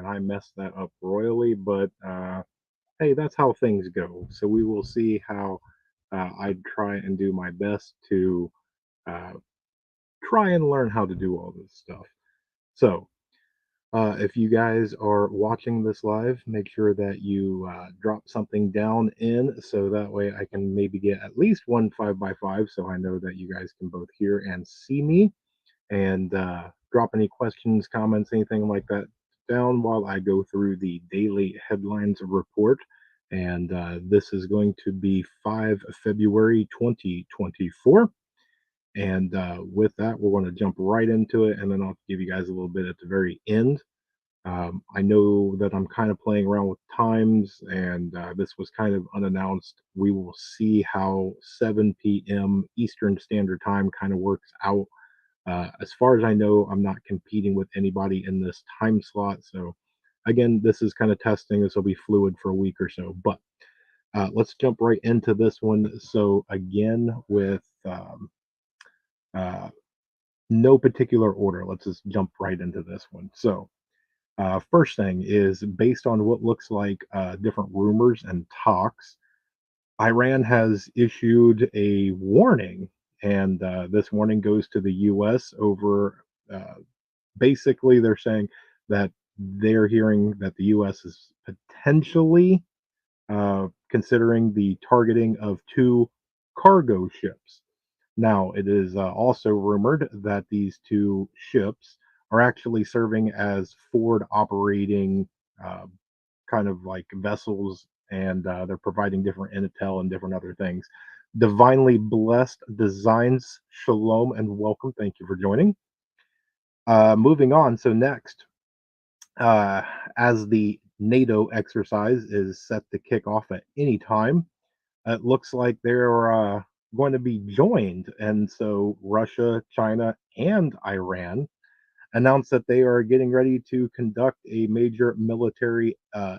I messed that up royally, but hey, that's how things go. So we will see how I try and do my best to uh, try and learn how to do all this stuff. So, if you guys are watching this live, make sure that you drop something down in so that way I can maybe get at least one 5x5 so I know that you guys can both hear and see me. And drop any questions, comments, anything like that down while I go through the daily headlines report. And this is going to be 5 February 2024. And with that, we're going to jump right into it. And then I'll give you guys a little bit at the very end. I know that I'm kind of playing around with times, and this was kind of unannounced. We will see how 7 p.m. Eastern Standard Time kind of works out. As far as I know, I'm not competing with anybody in this time slot. So, again, this is kind of testing. This will be fluid for a week or so. But let's jump right into this one. So, again, with uh, no particular order, let's just jump right into this one. So, first thing is based on what looks like different rumors and talks, Iran has issued a warning, and this warning goes to the U.S. over uh, basically they're saying that they're hearing that the U.S. is potentially considering the targeting of two cargo ships. Now, it is also rumored that these two ships are actually serving as forward operating uh, kind of like vessels, and they're providing different intel and different other things. Divinely blessed designs, shalom and welcome. Thank you for joining. Moving on. So, next, uh, as the NATO exercise is set to kick off at any time, it looks like they're going to be joined. And so Russia, China, and Iran announced that they are getting ready to conduct a major military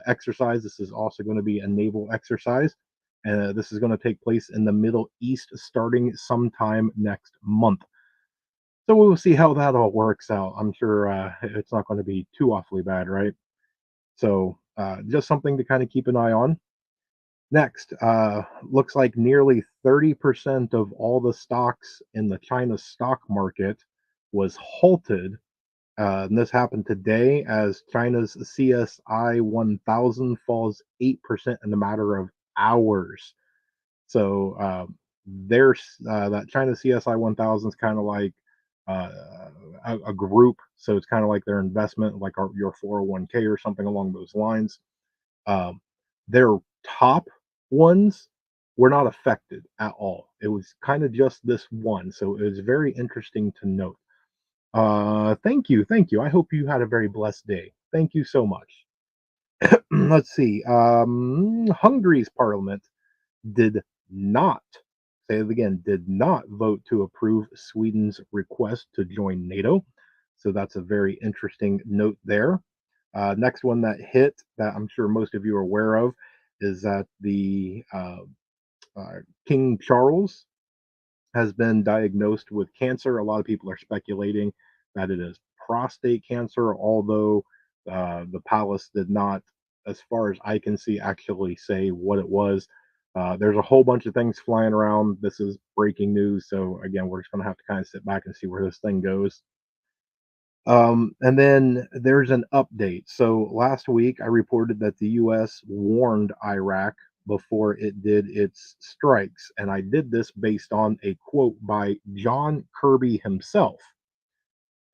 exercise. This is also going to be a naval exercise. This is going to take place in the Middle East starting sometime next month. So we'll see how that all works out. I'm sure it's not going to be too awfully bad, right? So just something to kind of keep an eye on. Next, looks like nearly 30% of all the stocks in the China stock market was halted. And this happened today as China's CSI 1000 falls 8% in a matter of hours. So there's that China CSI 1000 is kind of like uh, a group. So it's kind of like their investment, like your 401k or something along those lines. Um, their top ones were not affected at all. It was kind of just this one. So it was very interesting to note. Thank you. Thank you. I hope you had a very blessed day. Thank you so much. Let's see. Hungary's parliament did not, say it again, did not vote to approve Sweden's request to join NATO. So that's a very interesting note there. Next one that hit that I'm sure most of you are aware of is that the King Charles has been diagnosed with cancer. A lot of people are speculating that it is prostate cancer, although the palace did not, as far as I can see, actually say what it was. There's a whole bunch of things flying around. This is breaking news. So, again, we're just going to have to kind of sit back and see where this thing goes. And then there's an update. So last week I reported that the US warned Iraq before it did its strikes. And I did this based on a quote by John Kirby himself.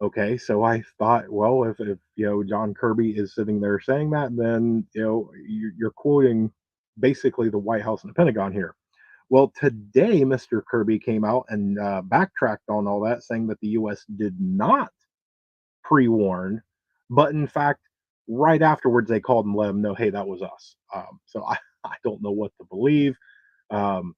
Okay, so I thought, well, if John Kirby is sitting there saying that, then you're quoting basically the White House and the Pentagon here. Well, today Mr. Kirby came out and backtracked on all that, saying that the U.S. did not pre-warned, but in fact, right afterwards they called and let them know, hey, that was us. So I don't know what to believe. Um,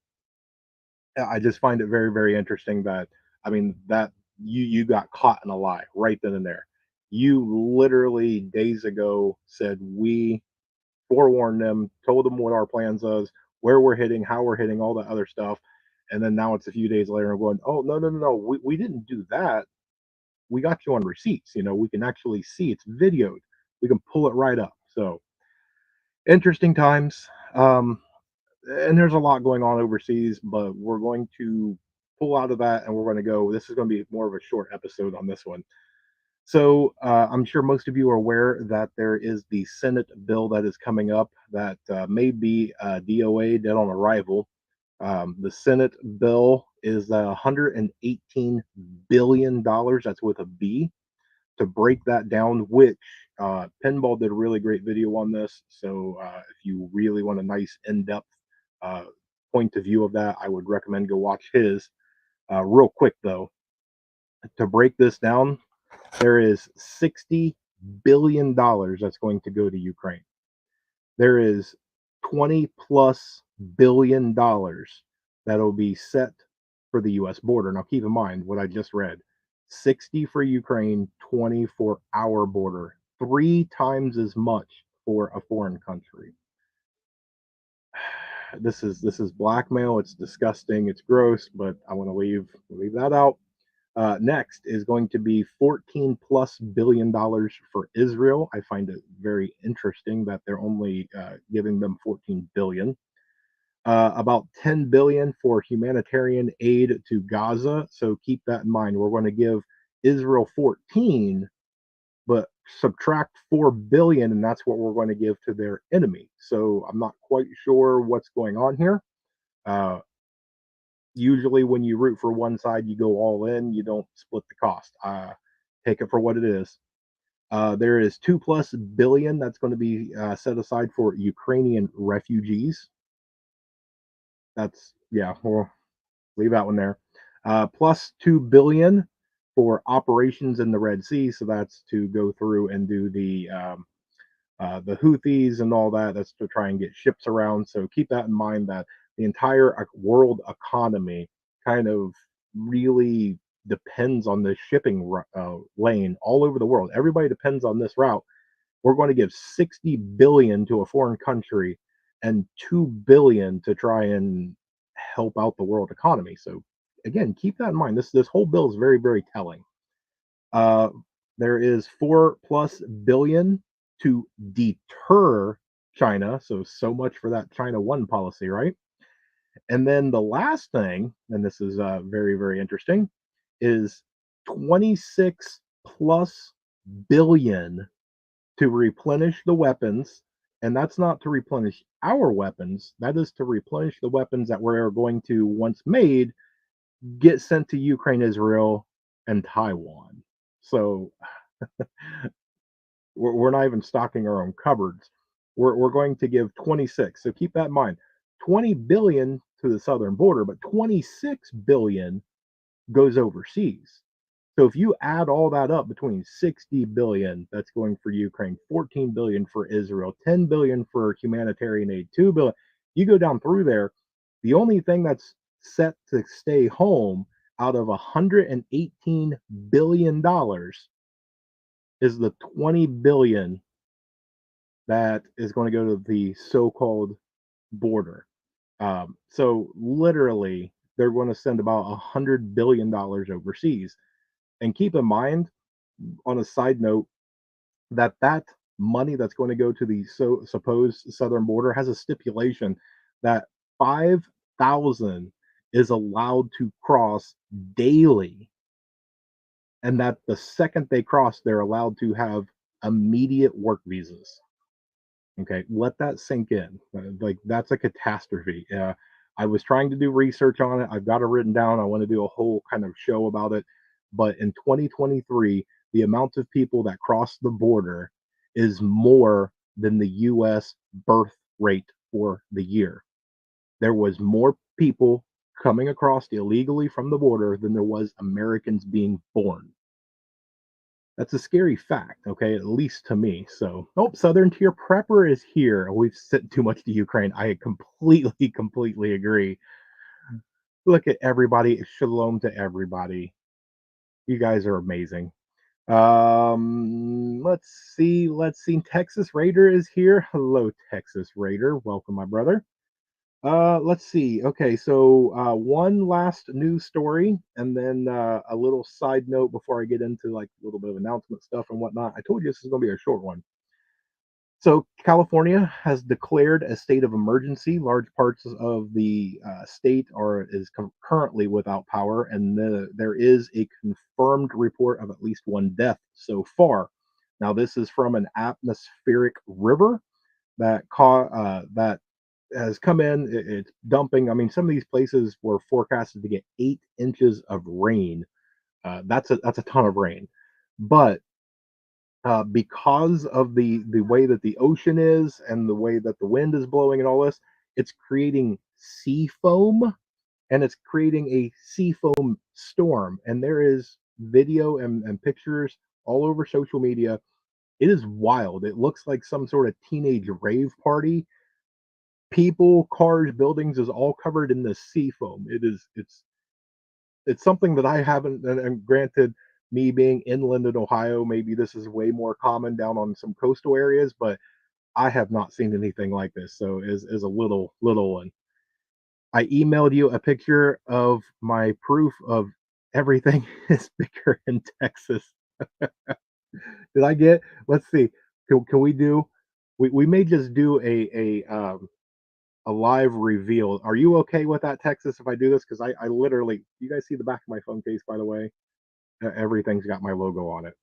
I just find it very, very interesting that I mean that you got caught in a lie right then and there. You literally days ago said we forewarned them, told them what our plans was, where we're hitting, how we're hitting, all that other stuff. And then now it's a few days later and going, oh no, no, no, no, we didn't do that. We got you on receipts. We can actually see it's videoed. we can pull it right up. So interesting times. And there's a lot going on overseas, but we're going to pull out of that and we're going to go. This is going to be more of a short episode on this one. So I'm sure most of you are aware that there is the Senate bill that is coming up that may be DOA, dead on arrival. The Senate bill is $118 billion. That's with a B. To break that down, which Pinball did a really great video on this. So if you really want a nice in-depth uh, point of view of that, I would recommend go watch his. Real quick though, to break this down, there is $60 billion that's going to go to Ukraine. There is 20 plus $billion that'll be set for the US border. Now keep in mind what I just read. 60 for Ukraine, 20 for our border. 3 times as much for a foreign country. This is blackmail. It's disgusting. It's gross, but I want to leave that out. Next is going to be 14 plus $billion for Israel. I find it very interesting that they're only giving them 14 billion. About 10 billion for humanitarian aid to Gaza. So keep that in mind. We're going to give Israel 14, but subtract 4 billion, and that's what we're going to give to their enemy. So I'm not quite sure what's going on here. Uh, Usually when you root for one side, you go all in. You don't split the cost. Take it for what it is. There is 2 plus billion that's going to be set aside for Ukrainian refugees. That's yeah. We'll leave that one there. Plus 2 billion for operations in the Red Sea. So that's to go through and do the Houthis and all that. That's to try and get ships around. So keep that in mind that the entire world economy kind of really depends on this shipping lane all over the world. Everybody depends on this route. We're going to give 60 billion to a foreign country and 2 billion to try and help out the world economy. So again, keep that in mind. This whole bill is very very telling. Uh, there is 4 plus billion to deter China. So much for that China one policy, right? And then the last thing, and this is very, very interesting, is 26 plus billion to replenish the weapons. And that's not to replenish our weapons, that is to replenish the weapons that we're going to, once made, get sent to Ukraine, Israel, and Taiwan. So we're not even stocking our own cupboards. We're going to give 26. So keep that in mind. 20 billion to the southern border, but 26 billion goes overseas. So if you add all that up between 60 billion that's going for Ukraine, 14 billion for Israel, 10 billion for humanitarian aid, 2 billion, you go down through there, the only thing that's set to stay home out of 118 billion dollars is the 20 billion that is going to go to the so-called border. So literally, they're going to send about $100 billion overseas. And keep in mind, on a side note, that money that's going to go to the supposed southern border has a stipulation that 5,000 is allowed to cross daily, and that the second they cross, they're allowed to have immediate work visas. Okay, let that sink in. Like that's a catastrophe. I was trying to do research on it. I've got it written down. I want to do a whole kind of show about it. But in 2023, the amount of people that cross the border is more than the U.S. birth rate for the year. There was more people coming across illegally from the border than there was Americans being born. That's a scary fact, okay, at least to me. So, oh, Southern Tier Prepper is here. We've sent too much to Ukraine. I completely, completely agree. Look at everybody. Shalom to everybody. You guys are amazing. Let's see. Let's see. Texas Raider is here. Hello, Texas Raider. Welcome, my brother. Let's see. Okay, so one last news story, and then a little side note before I get into like a little bit of announcement stuff and whatnot. I told you this is going to be a short one. So California has declared a state of emergency. Large parts of the state currently without power, and there is a confirmed report of at least one death so far. Now, this is from an atmospheric river that has come in. It's dumping. I mean, some of these places were forecasted to get 8 inches of rain. That's a ton of rain, but because of the way that the ocean is and the way that the wind is blowing and all this, it's creating sea foam, and it's creating a sea foam storm. And there is video and pictures all over social media. It is wild. It looks like some sort of teenage rave party. People, cars, buildings is all covered in this sea foam. It's something that I haven't, and granted, me being inland in Ohio, maybe this is way more common down on some coastal areas, but I have not seen anything like this. So is a little one. I emailed you a picture of my proof of everything is bigger in Texas. Did I get? Let's see. Can we do? We may just do a live reveal. Are you okay with that, Texas? If I do this, because I literally, you guys see the back of my phone case, by the way. Everything's got my logo on it.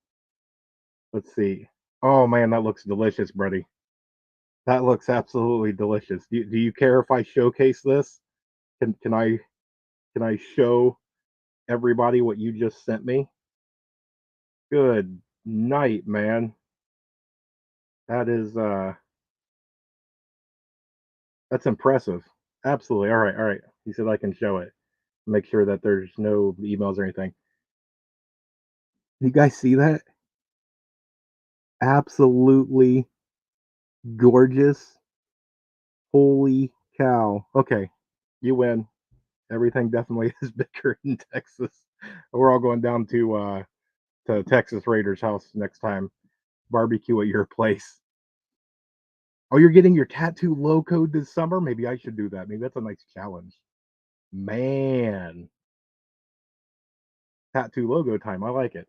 Let's see. Oh man, that looks delicious, buddy. That looks absolutely delicious. Do you care if I showcase this? Can I show everybody what you just sent me? Good night, man. That is that's impressive. Absolutely. All right, all right. He said I can show it. Make sure that there's no emails or anything. You guys see that? Absolutely gorgeous. Holy cow. Okay, you win. Everything definitely is bigger in Texas. We're all going down to Texas Raiders house next time. Barbecue at your place. Oh, you're getting your tattoo logo this summer? Maybe I should do that. Maybe that's a nice challenge. Man, tattoo logo time. I like it.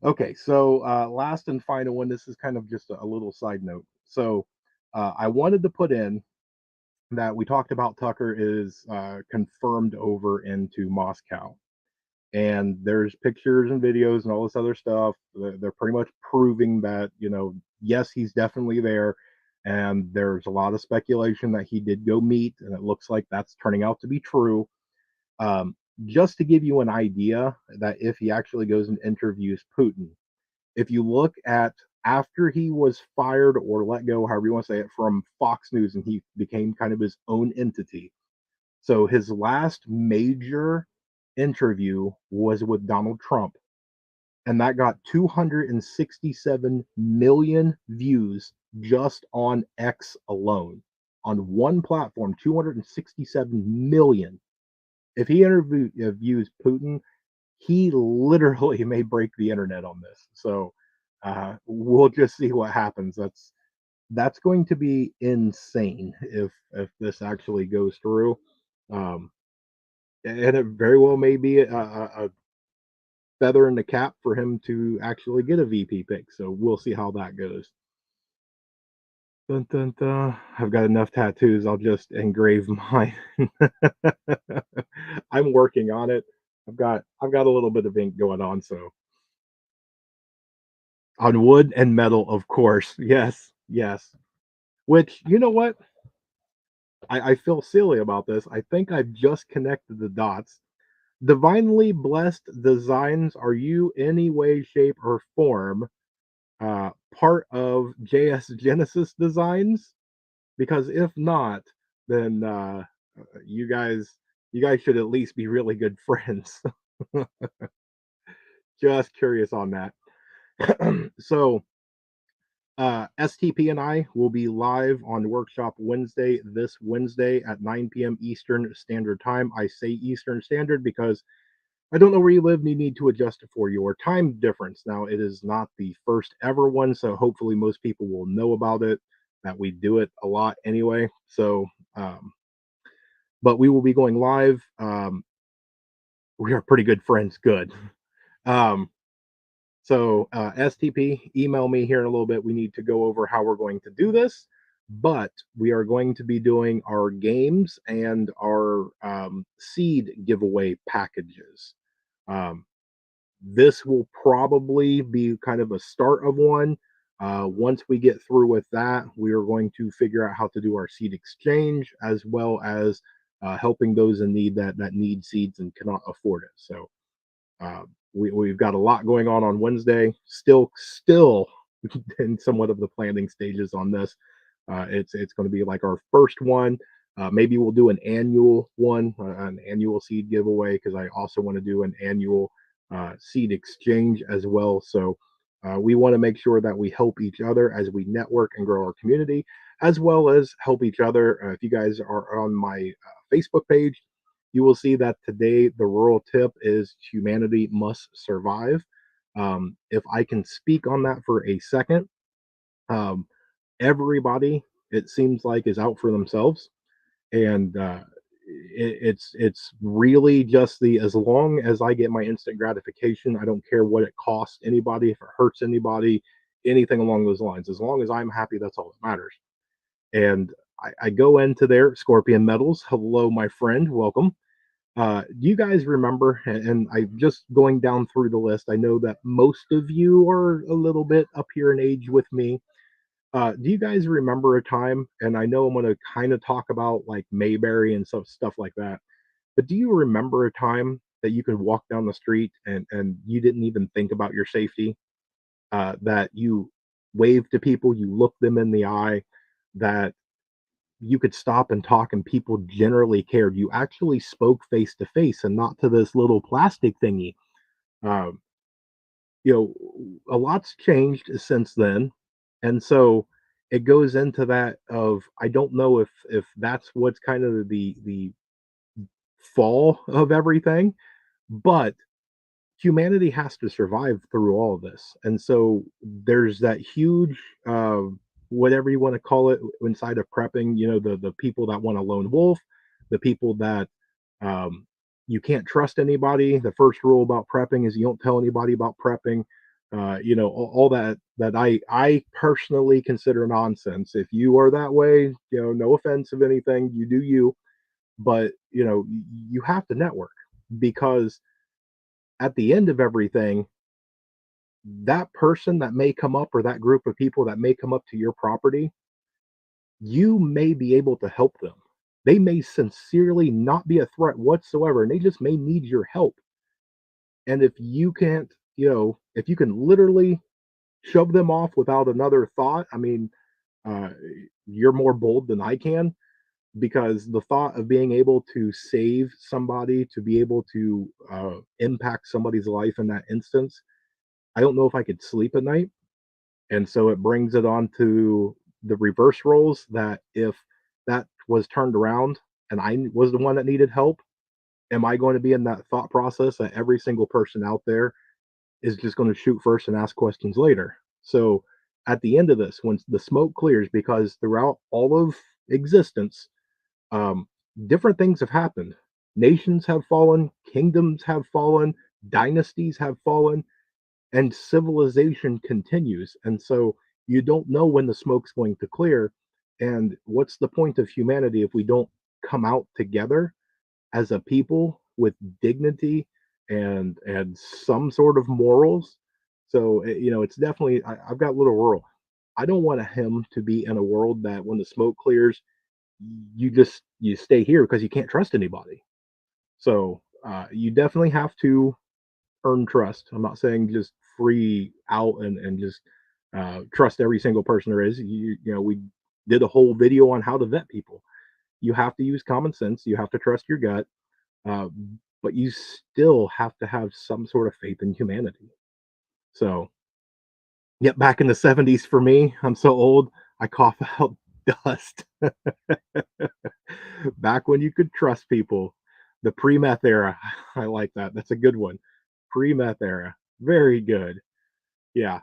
Okay, so last and final one. This is kind of just a little side note. So I wanted to put in that we talked about Tucker is confirmed over into Moscow. And there's pictures and videos and all this other stuff. They're pretty much proving that, yes, he's definitely there. And there's a lot of speculation that he did go meet, and it looks like that's turning out to be true. Um, just to give you an idea that if he actually goes and interviews Putin, if you look at after he was fired or let go, however you want to say it, from Fox News, and he became kind of his own entity. So his last major interview was with Donald Trump, and that got 267 million views just on X alone. On one platform, 267 million. If he interviews Putin, he literally may break the internet on this. So we'll just see what happens. That's going to be insane if this actually goes through. Um, and it very well may be a feather in the cap for him to actually get a VP pick. So we'll see how that goes. Dun, dun, dun. I've got enough tattoos. I'll just engrave mine. I'm working on it. I've got a little bit of ink going on, so on wood and metal, of course. Yes, yes. Which you know what? I feel silly about this. I think I've just connected the dots. Divinely blessed designs. Are you any way, shape, or form part of JS Genesis Designs? Because if not, then you guys should at least be really good friends. Just curious on that. So STP and I will be live on Workshop Wednesday this Wednesday at 9 p.m. Eastern Standard Time. I say Eastern Standard because I don't know where you live and you need to adjust it for your time difference. Now, it is not the first ever one, so hopefully most people will know about it, that we do it a lot anyway. So, but we will be going live. We are pretty good friends. Good. Um, STP, email me here in a little bit. We need to go over how we're going to do this, but we are going to be doing our games and our seed giveaway packages. Um, this will probably be kind of a start of one. Once we get through with that, we are going to figure out how to do our seed exchange as well as helping those in need that need seeds and cannot afford it. So we've got a lot going on Wednesday. Still in somewhat of the planning stages on this. It's going to be like our first one. Maybe we'll do an annual one, an annual seed giveaway, because I also want to do an annual seed exchange as well. So we want to make sure that we help each other as we network and grow our community, as well as help each other. If you guys are on my Facebook page, you will see that today the rural tip is humanity must survive. If I can speak on that for a second, um, everybody, it seems like, is out for themselves, and it's really just the as long as I get my instant gratification, I don't care what it costs anybody, if it hurts anybody, anything along those lines. As long as I'm happy, that's all that matters. And I go into there, Scorpion Metals. Hello, my friend. Welcome. Do you guys remember? And I just going down through the list. I know that most of you are a little bit up here in age with me. Do you guys remember a time? And I know I'm going to kind of talk about like Mayberry and stuff like that. But do you remember a time that you could walk down the street and you didn't even think about your safety? That you waved to people, you looked them in the eye, that you could stop and talk and people generally cared. You actually spoke face to face and not to this little plastic thingy. Um, you know, a lot's changed since then, and so it goes into that of I don't know if that's what's kind of the fall of everything, but humanity has to survive through all of this. And so there's that huge whatever you want to call it inside of prepping, the people that want a lone wolf, the people that um, you can't trust anybody. The first rule about prepping is you don't tell anybody about prepping. All that I personally consider nonsense. If you are that way, no offense of anything, you do you, but you have to network, because at the end of everything, that person that may come up or that group of people that may come up to your property, you may be able to help them. They may sincerely not be a threat whatsoever, and they just may need your help. And if you can't, if you can literally shove them off without another thought, I mean, uh, you're more bold than I can, because the thought of being able to save somebody, to be able to impact somebody's life in that instance, I don't know if I could sleep at night. And so it brings it on to the reverse roles, that if that was turned around and I was the one that needed help, am I going to be in that thought process that every single person out there is just going to shoot first and ask questions later? So at the end of this, when the smoke clears, because throughout all of existence, um, different things have happened. Nations have fallen, kingdoms have fallen, dynasties have fallen, and civilization continues. And so you don't know when the smoke's going to clear. And what's the point of humanity if we don't come out together as a people with dignity and some sort of morals? So it's definitely I've got little rural. I don't want him to be in a world that when the smoke clears, you stay here because you can't trust anybody. So you definitely have to earn trust. I'm not saying just free out and just trust every single person there is. We did a whole video on how to vet people. You have to use common sense. You have to trust your gut, uh, but you still have to have some sort of faith in humanity. So, yep, back in the '70s for me, I'm so old, I cough out dust. Back when you could trust people, the pre-meth era. I like that. That's a good one. Pre-meth era. Very good. Yeah,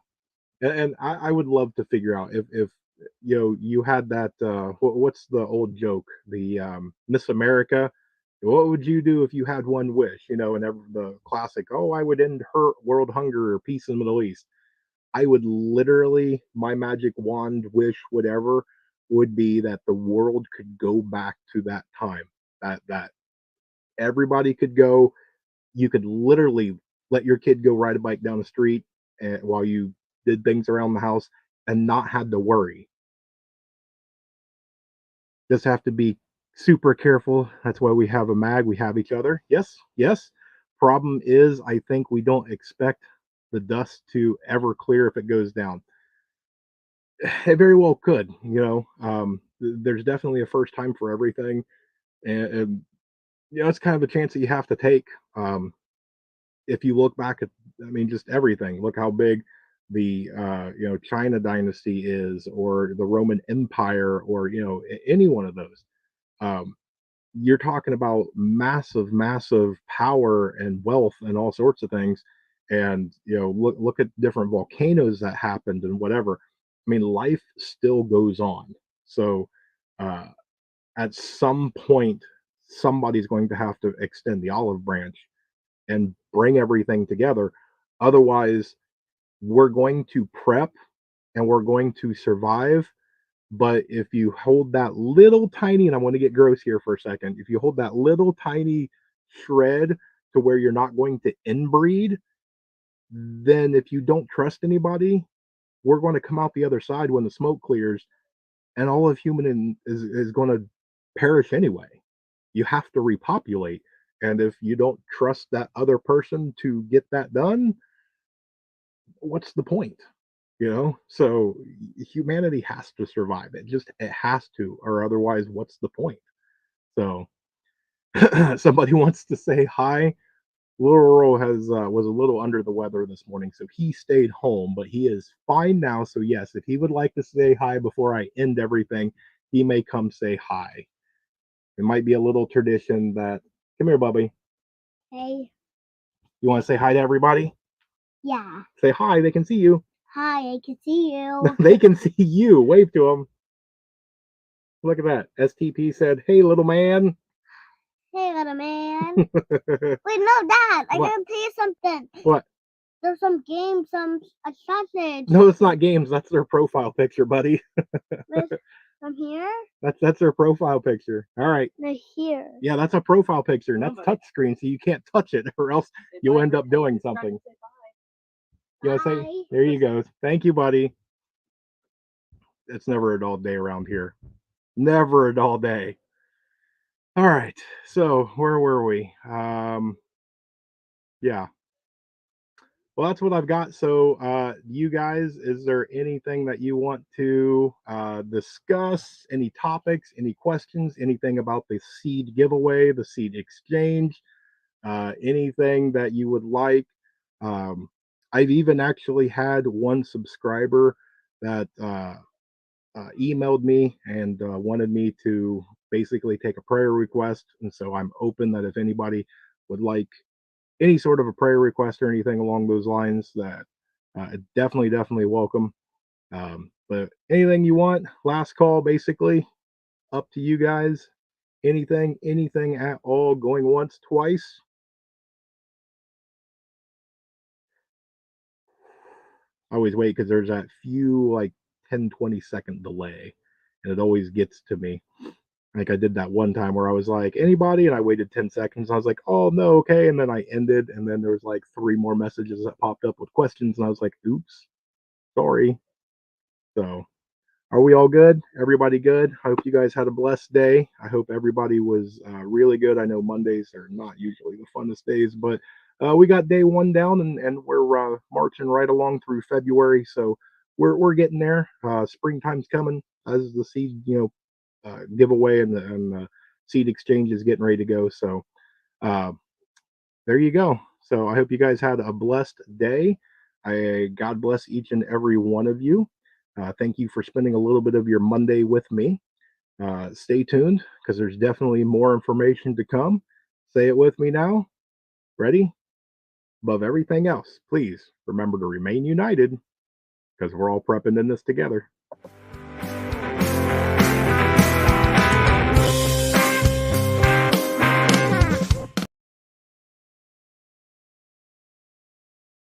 and I would love to figure out if you had that. What's the old joke? The Miss America. What would you do if you had one wish? You know, and the classic, oh, I would end world hunger or peace in the Middle East. I would literally, my magic wand wish, whatever, would be that the world could go back to that time. That everybody could go. You could literally let your kid go ride a bike down the street and, while you did things around the house and not had to worry. Just have to be super careful. That's why we have a mag. We have each other. Yes, yes. Problem is, I think we don't expect the dust to ever clear if it goes down. It very well could. There's definitely a first time for everything, and it's kind of a chance that you have to take. Um, if you look back at, I mean, just everything. Look how big the China dynasty is, or the Roman Empire, or any one of those. Um, you're talking about massive, massive power and wealth and all sorts of things. And look at different volcanoes that happened and whatever. I mean, life still goes on. So uh, at some point, somebody's going to have to extend the olive branch and bring everything together. Otherwise, we're going to prep and we're going to survive. But if you hold that little tiny, and I want to get gross here for a second, if you hold that little tiny shred to where you're not going to inbreed, then if you don't trust anybody, we're going to come out the other side when the smoke clears, and all of is going to perish anyway. You have to repopulate. And if you don't trust that other person to get that done, what's the point? So humanity has to survive. It has to, or otherwise what's the point? So somebody wants to say hi. Little Earl has was a little under the weather this morning, so he stayed home, but he is fine now. So yes, if he would like to say hi before I end everything, he may come say hi. It might be a little tradition that, come here, Bubby. Hey. You want to say hi to everybody? Yeah. Say hi, they can see you. Hi, I can see you. They can see you. Wave to them. Look at that. STP said, hey, little man. Hey, little man. Wait, no, Dad. I gotta tell you something. What? There's some games, some a sausage. No, it's not games. That's their profile picture, buddy. From here? That's their profile picture. All right. They're here. Yeah, that's a profile picture, and that's touchscreen, so you can't touch it, or else you'll end up doing something. You want to say? There you go. Thank you, buddy. It's never a dull day around here. Never a dull day. All right. So where were we? Yeah. Well, that's what I've got. So, you guys, is there anything that you want to discuss? Any topics, any questions, anything about the seed giveaway, the seed exchange, anything that you would like? Um, I've even actually had one subscriber that emailed me and wanted me to basically take a prayer request. And so I'm open that if anybody would like any sort of a prayer request or anything along those lines, that definitely welcome. But anything you want, last call, basically, up to you guys. Anything at all, going once, twice. I always wait because there's that few like 10-20 second delay, and it always gets to me. Like I did that one time where I was like, anybody? And I waited 10 seconds. I was like, oh, no, okay. And then I ended. And then there was like three more messages that popped up with questions. And I was like, oops, sorry. So are we all good? Everybody good? I hope you guys had a blessed day. I hope everybody was really good. I know Mondays are not usually the funnest days, but we got day one down, and we're marching right along through February. So we're getting there. Springtime's coming as the seed, giveaway and the seed exchange is getting ready to go. So uh, there you go. So I hope you guys had a blessed day. God bless each and every one of you. Thank you for spending a little bit of your Monday with me. Stay tuned because there's definitely more information to come. Say it with me now. Ready? Above everything else, please remember to remain united because we're all prepping in this together.